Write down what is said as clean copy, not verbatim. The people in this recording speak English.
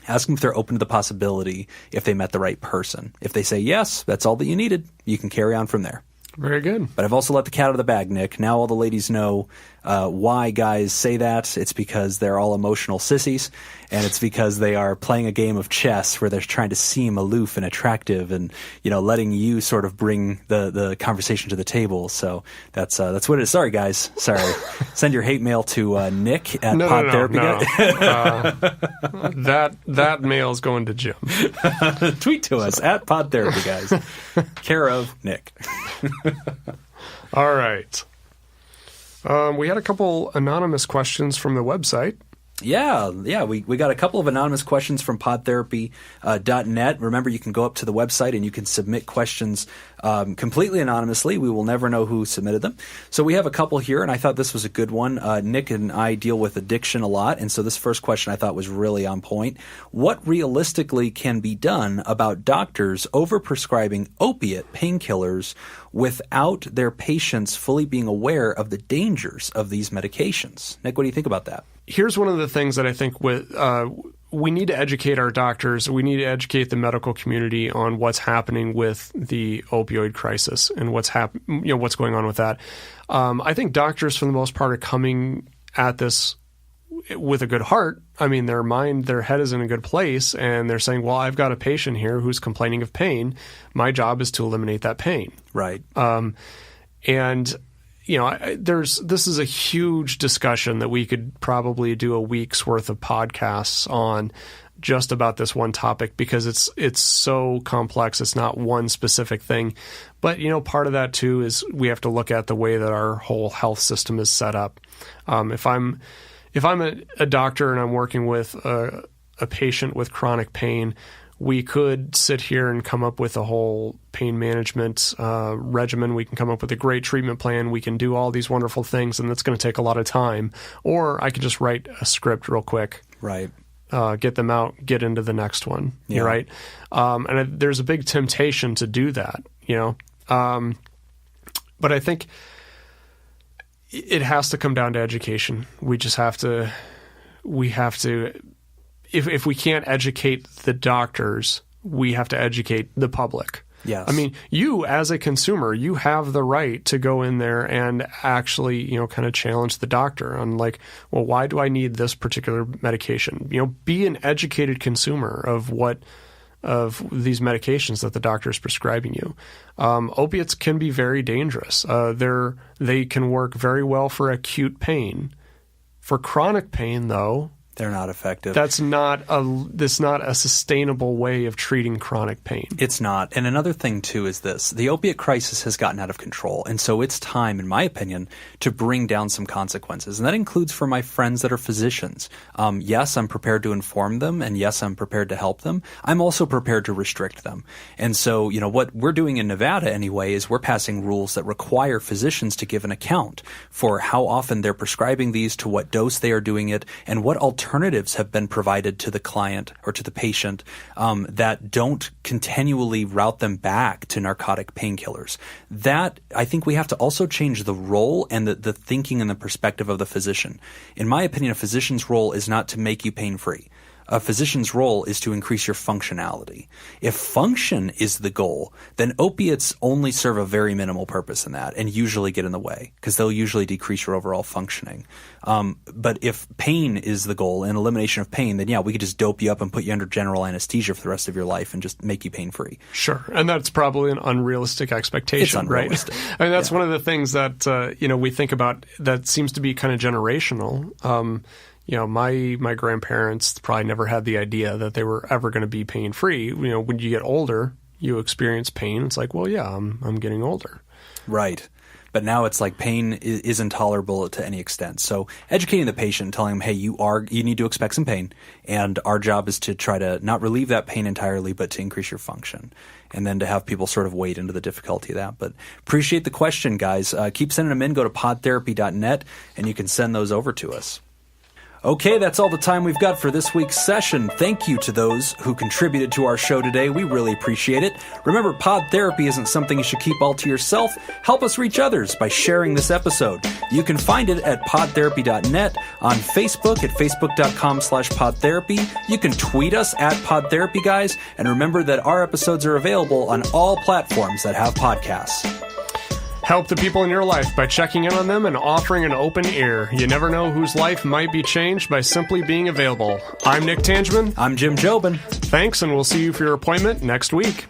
Ask them if they're open to the possibility if they met the right person. If they say yes, that's all that you needed, you can carry on from there. Very good. But I've also let the cat out of the bag, Nick. Now all the ladies know why guys say that. It's because they're all emotional sissies, and it's because they are playing a game of chess where they're trying to seem aloof and attractive and, letting you sort of bring the conversation to the table. So that's what it is. Sorry, guys. Sorry. Send your hate mail to Nick at Podtherapy. No. That mail's going to Jim. Tweet to us at Podtherapy, guys. Care of Nick. All right. We had a couple anonymous questions from the website. Yeah, we got a couple of anonymous questions from podtherapy.net. Remember, you can go up to the website and you can submit questions completely anonymously. We will never know who submitted them. So we have a couple here, and I thought this was a good one. Nick and I deal with addiction a lot, and so this first question I thought was really on point. What realistically can be done about doctors overprescribing opiate painkillers without their patients fully being aware of the dangers of these medications? Nick, what do you think about that? Here's one of the things that I think we need to educate our doctors. We need to educate the medical community on what's happening with the opioid crisis and what's going on with that. I think doctors, for the most part, are coming at this with a good heart. I mean, their head is in a good place, and they're saying, well, I've got a patient here who's complaining of pain. My job is to eliminate that pain. Right. This is a huge discussion that we could probably do a week's worth of podcasts on just about this one topic, because it's so complex. It's not one specific thing. But, part of that too is we have to look at the way that our whole health system is set up. If I'm a doctor and I'm working with a patient with chronic pain, we could sit here and come up with a whole pain management regimen. We can come up with a great treatment plan. We can do all these wonderful things, and that's going to take a lot of time. Or I could just write a script real quick. Right. Get them out, get into the next one. Yeah. Right. There's a big temptation to do that, but I think it has to come down to education. We have to, if we can't educate the doctors, we have to educate the public. Yes. I mean, you as a consumer, you have the right to go in there and actually, kind of challenge the doctor on like, well, why do I need this particular medication? Be an educated consumer of these medications that the doctor is prescribing you. Opiates can be very dangerous. They can work very well for acute pain. For chronic pain, though, they're not effective. That's not a sustainable way of treating chronic pain. It's not. And another thing, too, is this. The opiate crisis has gotten out of control. And so it's time, in my opinion, to bring down some consequences. And that includes for my friends that are physicians. Yes, I'm prepared to inform them. And yes, I'm prepared to help them. I'm also prepared to restrict them. And so, what we're doing in Nevada anyway is we're passing rules that require physicians to give an account for how often they're prescribing these, to what dose they are doing it, and what alternatives have been provided to the client or to the patient that don't continually route them back to narcotic painkillers. That, I think we have to also change the role and the thinking and the perspective of the physician. In my opinion, a physician's role is not to make you pain-free. A physician's role is to increase your functionality. If function is the goal, then opiates only serve a very minimal purpose in that and usually get in the way because they'll usually decrease your overall functioning. But if pain is the goal and elimination of pain, then yeah, we could just dope you up and put you under general anesthesia for the rest of your life and just make you pain-free. Sure. And that's probably an unrealistic expectation, it's unrealistic. Right? I mean, that's one of the things that, we think about that seems to be kind of generational. My grandparents probably never had the idea that they were ever going to be pain-free. When you get older, you experience pain. It's like, well, yeah, I'm getting older. Right. But now it's like pain is intolerable to any extent. So educating the patient, telling them, hey, you need to expect some pain. And our job is to try to not relieve that pain entirely, but to increase your function. And then to have people sort of wade into the difficulty of that. But appreciate the question, guys. Keep sending them in. Go to podtherapy.net, and you can send those over to us. Okay, that's all the time we've got for this week's session. Thank you to those who contributed to our show today. We really appreciate it. Remember, pod therapy isn't something you should keep all to yourself. Help us reach others by sharing this episode. You can find it at podtherapy.net, on Facebook at facebook.com/podtherapy. You can tweet us at podtherapyguys, and remember that our episodes are available on all platforms that have podcasts. Help the people in your life by checking in on them and offering an open ear. You never know whose life might be changed by simply being available. I'm Nick Tangeman. I'm Jim Jobin. Thanks, and we'll see you for your appointment next week.